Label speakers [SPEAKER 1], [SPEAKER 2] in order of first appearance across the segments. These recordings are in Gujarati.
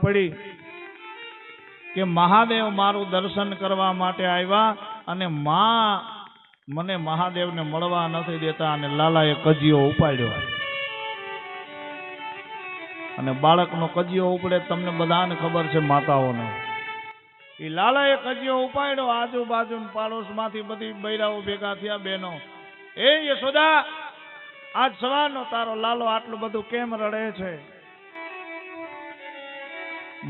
[SPEAKER 1] પડી કે મહાદેવ મારું દર્શન કરવા માટે આવ્યા અને મને મહાદેવને મળવા નથી દેતા, અને લાલાએ કજિયો ઉપાડ્યો. અને બાળકનો કજિયો ઉપડે તમને બધાને ખબર છે, માતાઓને. એ લાલાએ કજિયો ઉપાડ્યો, આજુબાજુ પાડોશમાંથી બધી બૈરાઓ ભેગા થયા. બહેનો, એ યશોદા, આજ સવારનો તારો લાલો આટલું બધું કેમ રડે છે?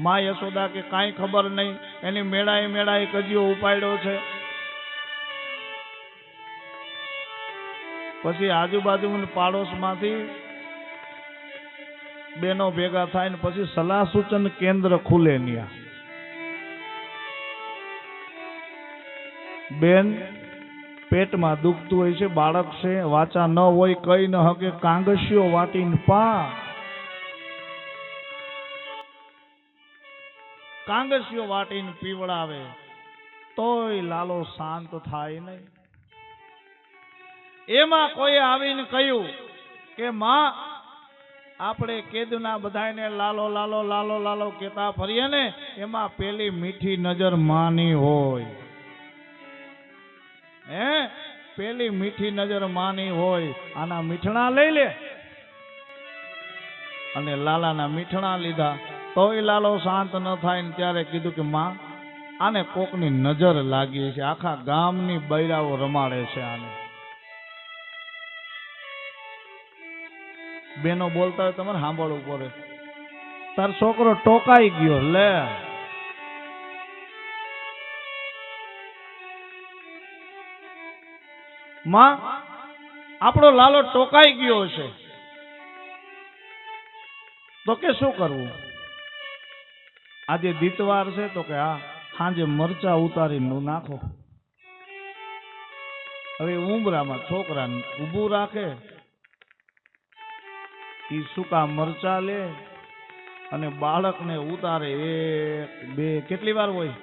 [SPEAKER 1] માં યશોદા કે કાંઈ ખબર નહીં, એની મેળાએ કજિયો ઉપાડ્યો છે. પછી આજુબાજુ પાડોશમાંથી બેનો ભેગા થાય ને પછી સલાહ સૂચન કેન્દ્ર ખુલે. ન્યા બેન પેટમાં દુખતું હોય છે, બાળક છે, વાચા ન હોય, કઈ ન હકે, કાંગશીઓ વાટીને કાંગશીઓ વાટીને પીવડાવે તોય લાલો શાંત થાય નહીં. એમાં કોઈ આવીને કહ્યું કે માં, આપણે કેદુના બધાને લાલો લાલો લાલો લાલો કહેતા ફરીએ ને, એમાં પેલી મીઠી નજર માની હોય. પેલી મીઠી નજર માની હોય. આના મીઠણા લઈ લે. અને લાલાના મીઠણા લીધા તોય લાલો શાંત ન થાય ને ત્યારે કીધું કે માં, આને કોકની નજર લાગી છે, આખા ગામની બૈરાઓ રમાડે છે આને. બેનો બોલતા હોય તમારે સાંભળવું પડે. તાર છોકરો ટોકાઈ ગયો. લે, માં, આપણો લાલો ટોકાઈ ગયો છે તો કે શું કરવું? આજે દીતવાર છે તો કે હા, સાંજે મરચા ઉતારીને નાખો. હવે ઉંબરામાં છોકરાને ઊભું રાખે, ઈ સૂકા મરચા લે અને બાળકને ઉતારે. 1 2 કેટલી વાર હોય?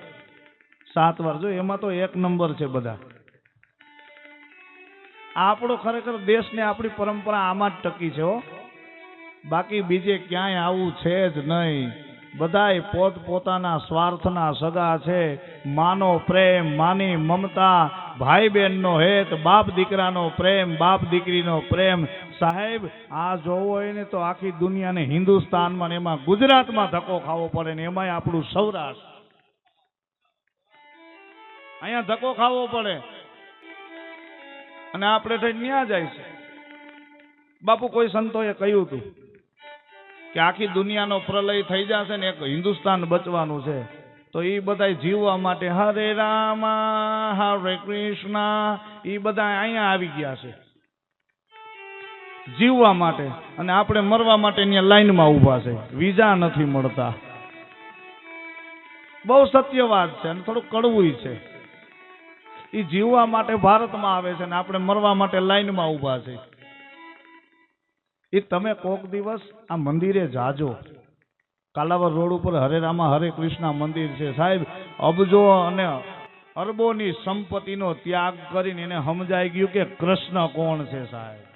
[SPEAKER 1] 7 વાર. જો એમાં તો 1 નંબર છે બધા. આપણો ખરેખર દેશને આપણી પરંપરા આમાં જ ટકી છે હો. બાકી બીજે ક્યાંય આવું છે જ નહીં. બધાય પોત પોતાના સ્વાર્થના સગા છે. માનો પ્રેમ, માની મમતા, ભાઈ બહેનનો હેત, બાપ દીકરાનો પ્રેમ, બાપ દીકરીનો પ્રેમ. સાહેબ, આ જોવો હોય ને તો આખી દુનિયાને હિન્દુસ્તાનમાં ને એમાં ગુજરાતમાં ધક્કો ખાવો પડે ને એમાંય આપણું સૌરાષ્ટ્ર. અહીંયા ધક્કો ખાવો પડે અને આપણે થઈ ન્યા જાય છે. બાપુ કોઈ સંતોએ કહ્યું હતું કે આખી દુનિયાનો પ્રલય થઈ જશે ને એક હિન્દુસ્તાન બચવાનું છે, તો એ બધા જીવવા માટે હરે રામ હરે કૃષ્ણ એ બધા અહીંયા આવી ગયા છે જીવવા માટે, અને આપણે મરવા માટે અહીંયા લાઈનમાં ઊભા છે. વિઝા નથી મળતા. બહુ સત્ય વાત છે અને થોડું કડવું છે. એ જીવવા માટે ભારતમાં આવે છે ને આપણે મરવા માટે લાઈનમાં ઊભા છે. એ તમે કોક દિવસ આ મંદિરે જાજો. કાલાવર રોડ ઉપર હરે રામા હરે કૃષ્ણ મંદિર છે સાહેબ. અબજો અને અરબોની સંપત્તિનો ત્યાગ કરીને એને સમજાઈ ગયું કે કૃષ્ણ કોણ છે સાહેબ.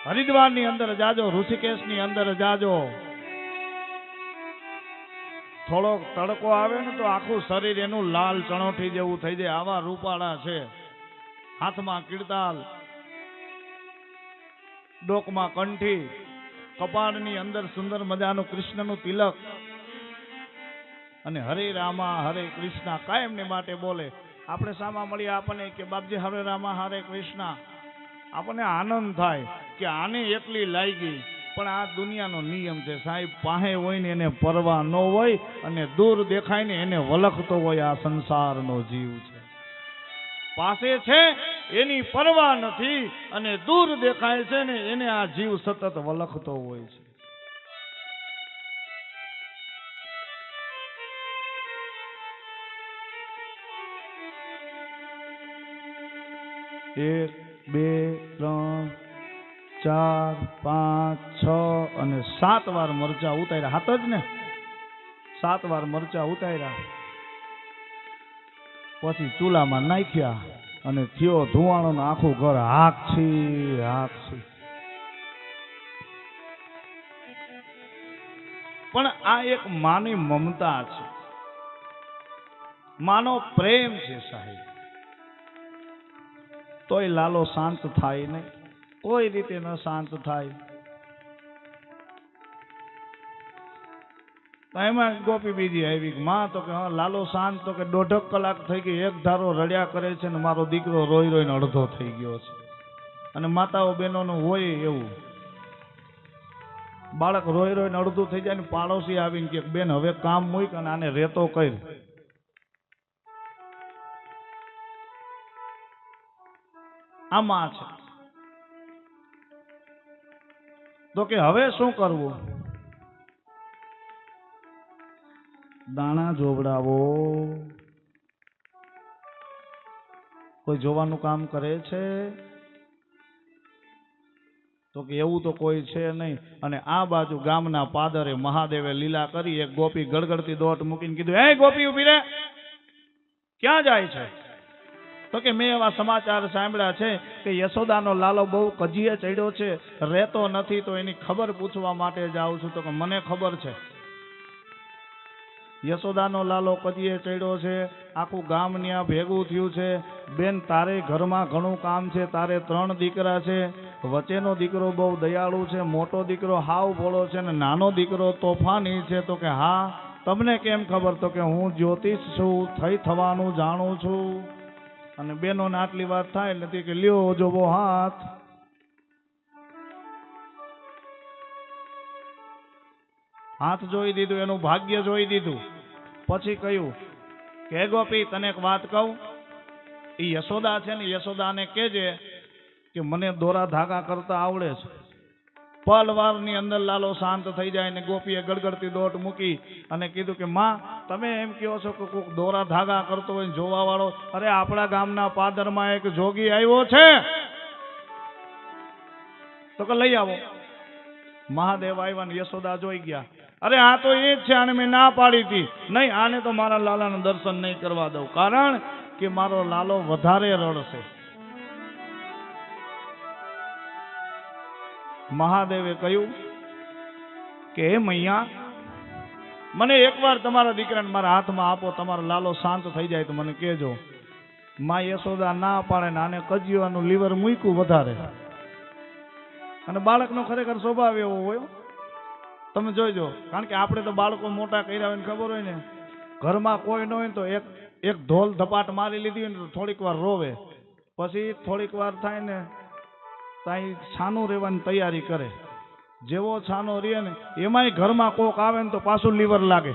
[SPEAKER 1] હરિદ્વારની અંદર જાજો, ઋષિકેશની અંદર જાજો. થોડોક તડકો આવે ને તો આખું શરીર એનું લાલ ચણોઠી જેવું થઈ જાય. આવા રૂપાળા છે. હાથમાં કીર્તાલ, ડોકમાં કંઠી, કપાળની અંદર સુંદર મજાનું કૃષ્ણનું તિલક, અને હરે રામા હરે કૃષ્ણ કાયમને માટે બોલે. આપણે સામા મળીએ આપણને કે બાપજી હરે રામા હરે કૃષ્ણ, આપણને આનંદ થાય કે આને એટલી લાગી. પણ આ દુનિયાનો નિયમ છે સાહેબ. પાસે હોય ને એને પરવા ન હોય અને દૂર દેખાય ને એને વલખતો હોય. આ સંસારનો જીવ છે. પાસે છે એની પરવા નથી અને દૂર દેખાય છે ને એને આ જીવ સતત વલખતો હોય છે. 1 2 3 4 5 6 અને 7 વાર મરચા ઉતાર્યા. હાથ જ ને 7 વાર મરચા ઉતાર્યા. પછી ચૂલામાં નાખ્યા અને થયો ધુવાણો. આખું ઘર હાકછી હાકછી. પણ આ એક માની મમતા છે, માનો પ્રેમ છે સાહેબ. તોય લાલો શાંત થાય નહીં, કોઈ રીતે ન શાંત થાય. એમાં ગોપી બીજી આવી, માં તો કે હા લાલો શાંત, તો કે 1.5 કલાક થઈ ગઈ, એક ધારો રડ્યા કરે છે ને મારો દીકરો રોઈ રોઈને અડધો થઈ ગયો છે. અને માતાઓ બહેનોનું હોય એવું, બાળક રોઈ રોઈને અડધું થઈ જાય ને પાડોશી આવીને કે બેન હવે કામ મૂક અને આને રેતો કર. આ માં છે. તો કે હવે શું કરવું? દાણા જોવડાવો. કોઈ જોવાનું કામ કરે છે? તો કે એવું તો કોઈ છે નહીં. અને આ બાજુ ગામના પાદરે મહાદેવે લીલા કરી, એક ગોપી ગળગળતી દોટ મૂકીને કીધું, હે ગોપી ઉભી રે, ક્યાં જાય છે? તો કે મેં એવા સમાચાર સાંભળ્યા છે કે યશોદાનો લાલો બહુ કજીએ ચડ્યો છે, રહેતો નથી, તો એની ખબર પૂછવા માટે જાઉં છું. તો કે મને ખબર છે, યશોદાનો લાલો કજીએ ચડ્યો છે, આખું ગામ ન્યા ભેગું થયું છે. બેન તારે ઘરમાં ઘણું કામ છે, તારે 3 દીકરા છે, વચ્ચેનો દીકરો બહુ દયાળુ છે, મોટો દીકરો હાવ ભોળો છે ને નાનો દીકરો તોફાની છે. તો કે હા, તમને કેમ ખબર? તો કે હું જ્યોતિષ છું, થઈ થવાનું જાણું છું. અને બેનોને આટલી વાત થાય એટલે કે લ્યો જોવો હાથ. હાથ જોઈ દીધું, એનું ભાગ્ય જોઈ દીધું. પછી કહ્યું કે ગોપી તને એક વાત કહું, એ યશોદા છે ને, યશોદાને કહેજે કે મને દોરા ધાગા કરતા આવડે છે. પલવાર ની અંદર લાલો શાંત થઈ જાય. ને ગોપીએ ગળગળતી દોટ મૂકી અને કીધું કે માં તમે એમ કહો છો કે કોઈક દોરા ધાગા કરતો હોય જોવા વાળો? અરે આપણા ગામના પાદરમાં એક જોગી આવ્યો છે, તો કે લઈ આવો. મહાદેવ આવ્યા ને યશોદા જોઈ ગયા. અરે આ તો એ જ છે, આને મેં ના પાડી હતી, નહીં આને તો મારા લાલાનું દર્શન નહીં કરવા દઉં, કારણ કે મારો લાલો વધારે રડશે. મહાદેવે કહ્યું કે હે મૈયા, મને એકવાર તમારા દીકરાને મારા હાથમાં આપો, તમારો લાલો શાંત થઈ જાય તો મને કહેજો. માં યશોદા ના પાડે ને આને કજિયાનું લીવર મૂક્યું વધારે. અને બાળકનો ખરેખર સ્વભાવ એવો હોય, તમે જોઈજો. કારણ કે આપણે તો બાળકો મોટા કર્યા હોય ને ખબર હોય ને, ઘરમાં કોઈ ન હોય તો એક ઢોલ ધપાટ મારી લીધી હોય ને તો થોડીક વાર રોવે, પછી થોડીક વાર થાય ને ત્યાં છાનું રહેવાની તૈયારી કરે. જેવો છાનો રહે ને એમાંય ઘરમાં કોક આવે ને તો પાછું લીવર લાગે.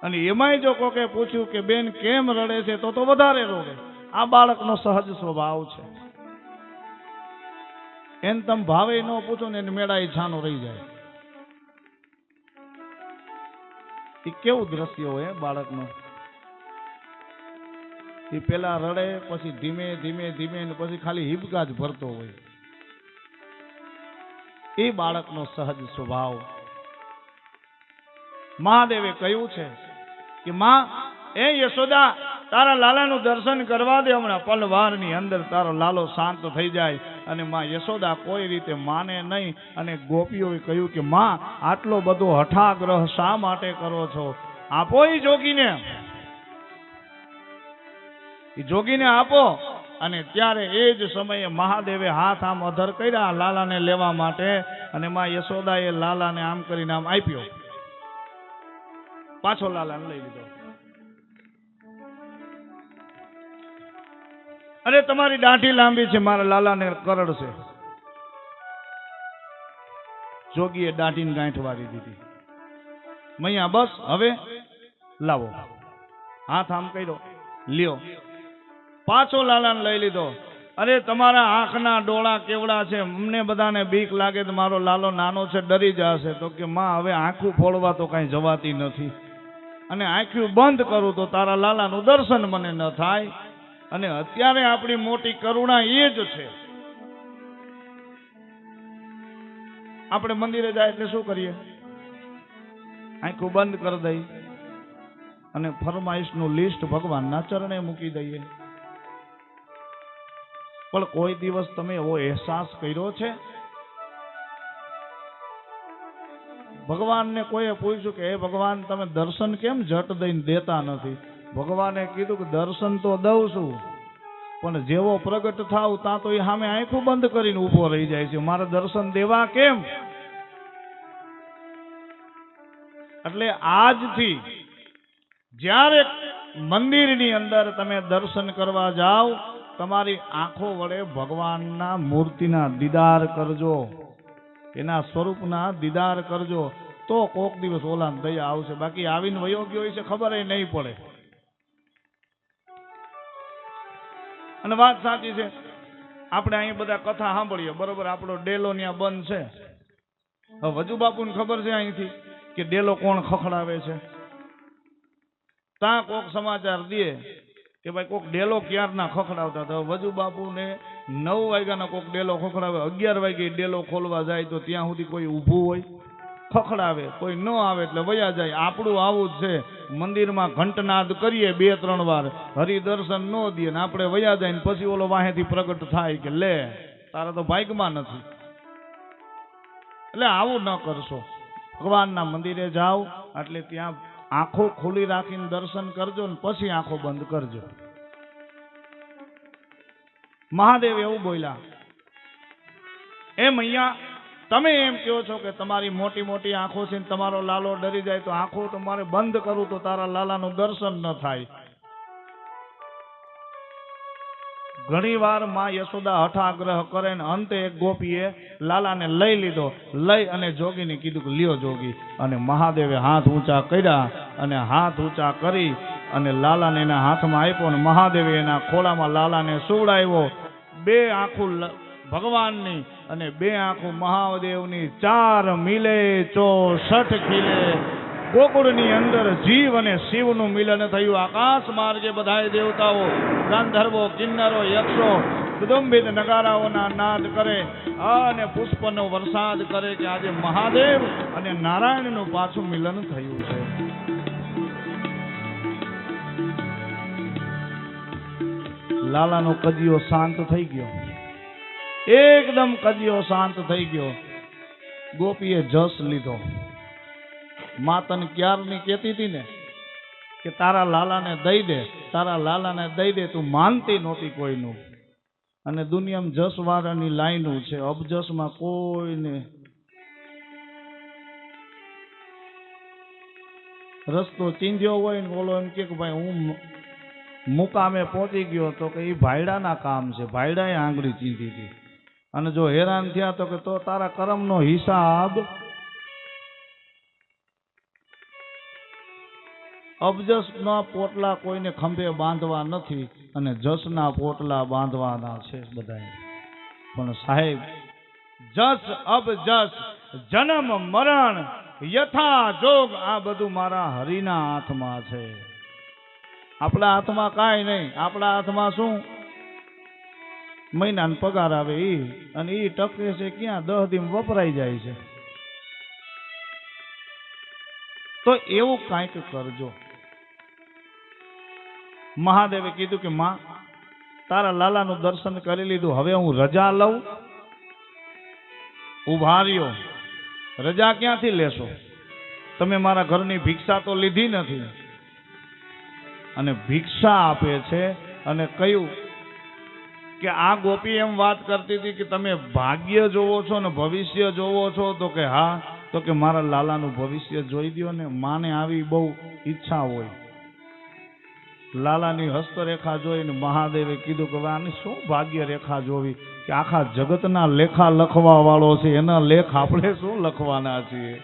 [SPEAKER 1] અને એમાંય જો કોકે પૂછ્યું કે બેન કેમ રડે છે તો વધારે રોવે. આ બાળકનો સહજ સ્વભાવ છે. એને તમે ભાવે ન પૂછો ને એને મેળા છાનો રહી જાય. એ કેવું દ્રશ્ય હોય બાળકનું? એ પેલા રડે, પછી ધીમે ધીમે ધીમે ને પછી ખાલી હિબકા જ ભરતો હોય. એ બાળકનો સહજ સ્વભાવ. મહાદેવે કહ્યું છે કે માં એ યશોદા તારા લાલાનું દર્શન કરવા દે, હમણાં પલવારની અંદર તારો લાલો શાંત થઈ જાય. અને માં યશોદા કોઈ રીતે માને નહીં. અને ગોપીઓએ કહ્યું કે માં આટલો બધો હઠાગ્રહ શા માટે કરો છો? આપો એ જોગીને, એ જોગીને આપો. અને ત્યારે એ જ સમયે મહાદેવે હાથ આમ અધર કર્યા લાલાને લેવા માટે. અને માં યશોદાએ લાલાને આમ કરીને આમ આપ્યો, પાછો લાલાને લઈ લીધો. અરે તમારી દાઢી લાંબી છે, મારા લાલાને કરડ છે. જોગીએ દાઢીને ગાંઠ વાળી દીધી. મૈયા બસ હવે લાવો. હાથ આમ કર્યો, લ્યો. પાછો લાલાને લઈ લીધો. અરે તમારા આંખના ડોળા કેવડા છે, અમને બધાને બીક લાગે તો મારો લાલો નાનો છે, ડરી જશે. તો કે માં હવે આંખું ફોડવા તો કઈ જવાતી નથી, અને આંખું બંધ કરું તો તારા લાલાનું દર્શન મને ન થાય. અને અત્યારે આપણી મોટી કરુણા એ જ છે. આપણે મંદિરે જાય એટલે શું કરીએ? આંખું બંધ કરી દઈ અને ફરમાઈશનું લિસ્ટ ભગવાનના ચરણે મૂકી દઈએ. પણ કોઈ દિવસ તમે એવો અહેસાસ કર્યો છે ભગવાનને કોઈએ પૂછ્યું કે હે ભગવાન તમે દર્શન કેમ જટ દઈને દેતા નથી? ભગવાને કીધું કે દર્શન તો દઉં છું, પણ જેવો પ્રગટ થાવ ત્યાં તો એ સામે આંખું બંધ કરીને ઊભો રહી જાય છે. મારે દર્શન દેવા કેમ? એટલે આજથી જ્યારે મંદિરની અંદર તમે દર્શન કરવા જાઓ, તમારી આંખો વડે ભગવાનના મૂર્તિના દીદાર કરજો, એના સ્વરૂપના દીદાર કરજો, તો કોક દિવસ ઓલા દયા આવશે. બાકી આવીને વયો ગયો છે ખબર નહીં પડે. અને વાત સાચી છે, આપણે અહીં બધા કથા સાંભળીએ બરોબર, આપણો ડેલો ત્યાં બંધ છે. હવે વજુ બાપુને ખબર છે અહીંથી કે ડેલો કોણ ખખડાવે છે? ત્યાં કોક સમાચાર દે કે ભાઈ કોક ડેલો ક્યારના ખખડાવતા હતા. વજુ બાપુને 9 વાગ્યાનો કોક ડેલો ખખડાવે, 11 વાગે ડેલો ખોલવા જાય તો ત્યાં સુધી કોઈ ઊભું હોય? ખખડાવે, કોઈ ન આવે એટલે વયા જાય. આપણું આવું જ છે, મંદિરમાં ઘંટનાદ કરીએ 2-3 વાર, હરિદર્શન ન દે ને આપણે વયા જાય ને પછી ઓલો વાહેથી પ્રગટ થાય કે લે તારા તો ભાગ્યમાં નથી. એટલે આવું ન કરશો. ભગવાનના મંદિરે જાઓ એટલે ત્યાં આંખો ખુલ્લી રાખીને દર્શન કરજો ને પછી આંખો બંધ કરજો. મહાદેવ એવું બોલ્યા, એમ અહીંયા તમે એમ કહો છો કે તમારી મોટી મોટી આંખો છે ને તમારો લાલો ડરી જાય તો આંખો તમારે બંધ કરું તો તારા લાલાનું દર્શન ન થાય. ઘણી વાર માં યશોદા હઠાગ્રહ કરે ને અંતે એક ગોપીએ લાલાને લઈ લીધો, લઈ અને જોગીને કીધું કે લ્યો જોગી, અને મહાદેવે હાથ ઊંચા કર્યા અને હાથ ઊંચા કરી અને લાલાને એના હાથમાં આપ્યો અને મહાદેવે એના ખોળામાં લાલાને સુવડાવ્યો. 2 આંખું ભગવાનની અને 2 આંખું મહાદેવની, 4 મિલે 64 ખીલે. ગોકુળની અંદર જીવ અને શિવનું મિલન થયું. આકાશ માર્ગે બધાય દેવતાઓ, ગાંધર્વો, કિન્નરો, યક્ષો કુદુંબિત નગારાઓના નાદ કરે અને પુષ્પનો વરસાદ કરે કે આજે મહાદેવ અને નારાયણનું પાછું મિલન થયું છે. લાલાનો કજિયો શાંત થઈ ગયો, એકદમ કજિયો શાંત થઈ ગયો. ગોપીએ જસ લીધો. માતન ક્યારની કહેતી હતી ને કે તારા લાલાને દઈ દે, તારા લાલાને દઈ દે. તું માનતી નહોતી કોઈનું. અને દુનિયામાં જસવાળાની લાઈનું છે, અબજસમાં કોઈને રસ્તો ચીંધ્યો હોય ને ઓલો એમ કે ભાઈ હું મુકામે પહોંચી ગયો તો કે એ ભાઈડાના કામ છે. ભાઈડાએ આંગળી ચીંધી હતી. અને જો હેરાન થયા તો કે તો તારા કર્મનો હિસાબ. અબજસના પોટલા કોઈને ખંભે બાંધવા નથી અને જસના પોટલા બાંધવાના છે બધાએ. પણ સાહેબ, જસ અબજસ, જન્મ મરણ, યથા જોગ, આ બધું મારા હરિના હાથમાં છે. આપણા હાથમાં કાંઈ નહીં. આપણા હાથમાં શું? મહિનાનો પગાર આવે ઈ, અને ઈ ટકે છે ક્યાં? 10 દી વપરાઈ જાય છે. તો એવું કાંઈક કરજો. મહાદેવે કીધું કે માં, તારા લાલાનું દર્શન કરી લીધું, હવે હું રજા લઉં? ઉભા રહ્યો. રજા ક્યાંથી લેશો? તમે મારા ઘરની ભિક્ષા તો લીધી નથી. અને ભિક્ષા આપે છે અને કહ્યું કે આ ગોપી એમ વાત કરતી હતી કે તમે ભાગ્ય જોવો છો ને ભવિષ્ય જોવો છો? તો કે હા. તો કે મારા લાલાનું ભવિષ્ય જોઈ દો ને. માને આવી બહુ ઈચ્છા હોય. લાલાની હસ્તરેખા જોઈને મહાદેવે કીધું કે આની શું ભાગ્ય રેખા જોવી, કે આખા જગતના લેખા લખવા વાળો છે, એના લેખ આપણે શું લખવાના છીએ?